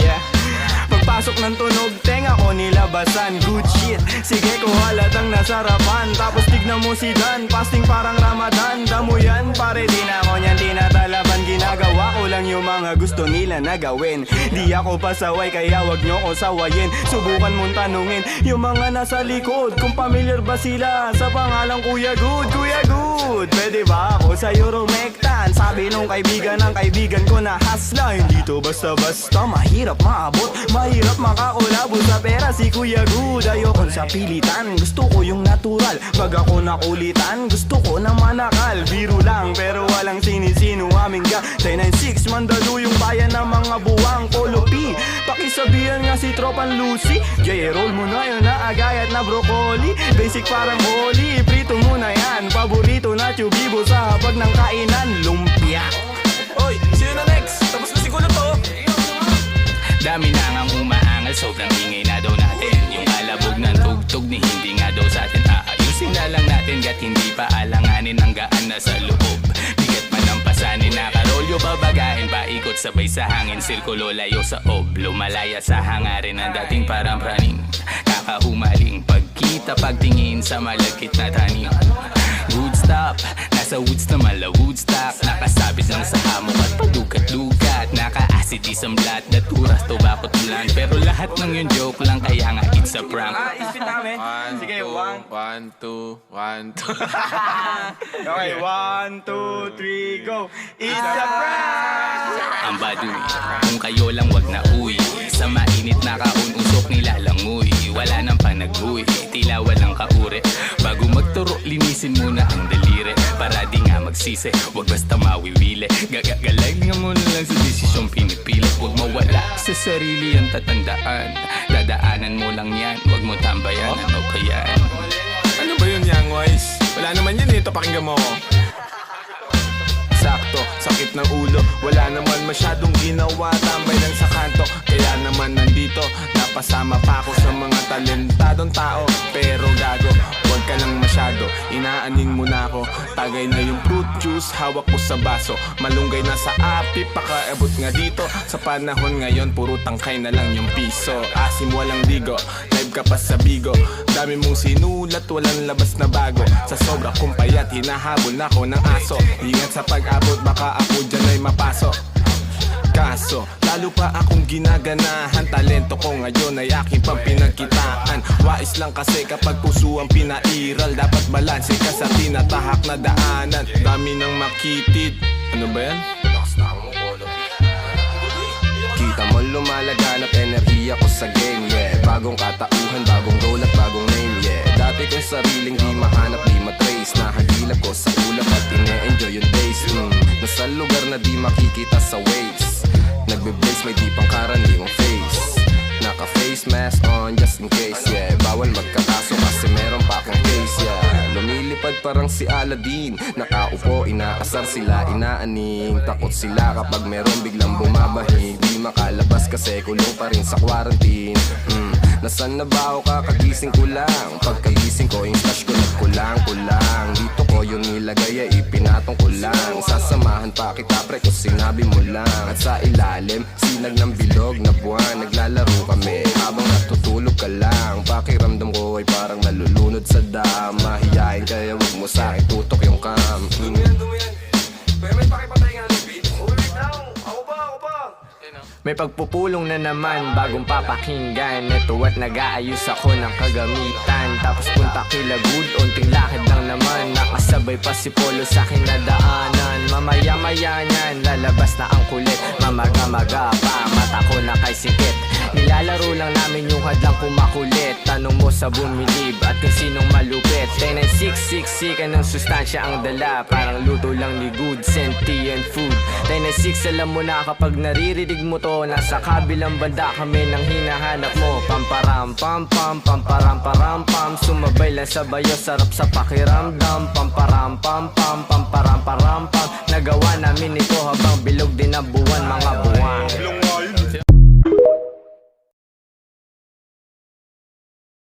Yeah. Pagpasok ng tunog, tenga ko nilabasan. Good shit, sige ko halatang nasarapan. Tapos tignan mo si Dan, fasting parang Ramadan. Damo yan, pare di na ako niyan tinatalaban. Ginagawa ko lang yung mga gusto nila na gawin. Di ako pasaway, kaya wag nyo ko sawayin. Subukan mong tanungin yung mga nasa likod kung familiar ba sila sa pangalang Kuya Good. Kuya Good, pwede ba ako sa'yo rumektan? Sabi nung kaibigan ng kaibigan ko na hasla. Hindi to basta-basta, mahirap maabot, mahirap makakulabo sa pera si Kuya Good. Ayokon sa pilitan, gusto ko yung natural. Pag ako nakulitan, gusto ko na manakal. Biro lang pero walang sinisino aming ga 996, mandalo yung bayan ng mga buwang Polo P. Pakisabihan nga si Tropan Lucy, J-roll mo na yun na agayat na broccoli. Basic parang holy, prito mo na yan. Paborito na chubibo sa hapag ng kainan, lumpia. Oy, sino na next? Tapos na siguro to. Dami na ngang umaangal, sobrang ingay na daw natin. Yung kalabog ng tugtog ni hindi nga daw sa atin. Aayusin na lang natin gat hindi pa alanganin ang gaan na sa loob. Bigat man ang pasanin, nakarolyo babagahin, paikot sabay sa hangin, sirkulo layo sa ob. Lumalaya sa hangarin ng dating parang praning. Kakahumaling pagkita pagtingin sa malagkit na tanim. Good stop, nasa woods na mala Woodstock. Nakasabit lang sa hamok at padukat-dukat. Naka-acid isang blat, naturas to bakot ulan. Pero lahat ng yun joke lang, kaya nga it's a prank. Ispit namin. Sige, One, two. Okay, 1, 2, 3, go. It's a prank! Ang baduy, kung kayo lang wag na uwi. Sa mainit na kaon, usok nilalangoy. Wala nang panag-uwi, tila walang kaure. Bago magturo, linisin muna ang daliri. Para di nga magsisi, wag basta mawiwili. Gagagalay nga mo na lang sa desisyong pinipili. Huwag mawala sa sarili ang tatandaan. Dadaanan mo lang yan, wag mo tambayan. Ano ba yan? Ano ba yun, Young Wise? Wala naman yan, ito pakinggan mo ko. Sakto, sakit ng ulo, wala naman masyadong ginawa, tambay lang sa kanto. Kaya naman nandito, napasama pa ako sa mga talentadong tao. Pero gago, huwag ka lang masyado, inaaning mo na ako. Tagay na yung fruit juice, hawak ko sa baso. Malunggay na sa api, pakaabot nga dito. Sa panahon ngayon, puro tangkay na lang yung piso. Asim walang digo, live ka pa sa bigo. Dami mong sinulat, walang labas na bago. Sa sobra kong payat, hinahabol na ako ng aso. Ingat sa pag-abot, baka ako dyan ay mapasok. Kaso, lalo pa akong ginaganahan. Talento ko ngayon ay aking pampinagkitaan. Wais lang kasi kapag puso ang pinairal. Dapat balanse ka sa tinatahak na daanan. Dami ng makitid. Ano ba yan? Kita mo lumalaganap enerhiya ko sa game, yeah. Bagong katauhan, bagong role at bagong name, yeah. Dati kong sariling di mahanap, di matrace. Nahagilap ko sa ulap at ine-enjoy yung days. Nasa lugar na di makikita sa waves. Nagbe-blaze, may di pang karaniwang face. Naka-face mask on just in case, yeah. Bawal magkakaso kasi meron pa akong case, yeah. Lumilipad parang si Aladdin. Nakaupo, inaasar sila, inaaning. Takot sila kapag meron biglang bumabahig. Di makalabas kasi kulong pa rin sa quarantine. Nasaan na ba ako kakagising ko lang? Pagkagising ko, yung stash ko nagkulang-kulang. Dito ko yung nilagay ay ipinatong ko lang. Sasamahan pa kita pre kung sinabi mo lang. At sa ilalim, sinag ng bilog na buwan. Naglalaro kami habang natutulog ka lang. Pakiramdam ko ay parang nalulunod sa dam. Mahihain kaya wag mo sa'kin tutok yung cam. Pero may pakipatay nga ng beat. Ako pa. May pagpupulong na naman, bagong papakinggan. Ito at nag-aayos ako ng kagamitan. Tapos punta kila Good, unting lakad lang naman. Nakasabay pa si Polo sa akin na daanan. Mamaya-maya niyan, lalabas na ang kulit. Mamaga-maga pa, mata ko na kay sikit. Nilalaro lang namin yung hadlang kumakulit. Tanong mo sa bumilib at kung sinong malupit. 10-9-6-6-6, anong sustansya ang dala? Parang luto lang ni Good, sentient food. 10-9-6, alam mo na kapag naririnig mo to. Nasa kabilang banda kami nang hinahanap mo. Pamparam-pam-pam, pamparam-param-pam. Sumabay lang sa bayo, sarap sa pakiramdam. Pamparam-pam-pam, pamparam-param-pam. Nagawa namin ito habang bilog din ang buwan, mga buwan.